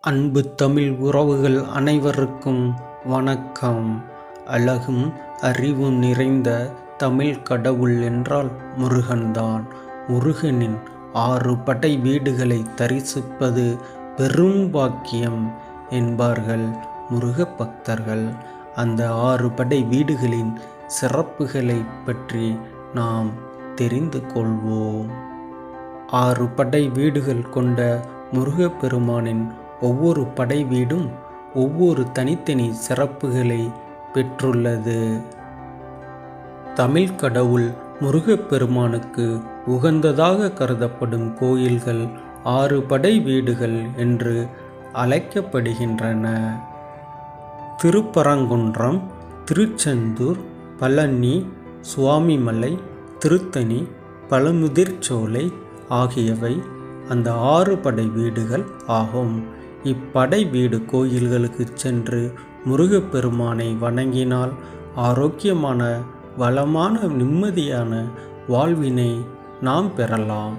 அன்பு தமிழ் உறவுகள் அனைவருக்கும் வணக்கம். அழகும் அறிவும் நிறைந்த தமிழ் கடவுள் என்றால் முருகன்தான். முருகனின் 6 படை வீடுகளை தரிசிப்பது பெரும் பாக்கியம் என்பார்கள் முருக பக்தர்கள். அந்த 6 படை வீடுகளின் சிறப்புகளை பற்றி நாம் தெரிந்து கொள்வோம். 6 படை வீடுகள் கொண்ட முருகப்பெருமானின் ஒவ்வொரு படை வீடும் ஒவ்வொரு தனித்தனி சிறப்புகளை பெற்றுள்ளது. தமிழ் கடவுள் முருகப்பெருமானுக்கு உகந்ததாக கருதப்படும் கோயில்கள் 6 படை வீடுகள் என்று அழைக்கப்படுகின்றன. திருப்பரங்குன்றம், திருச்செந்தூர், பழனி, சுவாமிமலை, திருத்தணி, பழமுதிர்சோலை ஆகியவை அந்த 6 படை வீடுகள் ஆகும். இப்படை வீடு கோயில்களுக்கு சென்று முருகப்பெருமானை வணங்கினால் ஆரோக்கியமான, வளமான, நிம்மதியான வாழ்வினை நாம் பெறலாம்.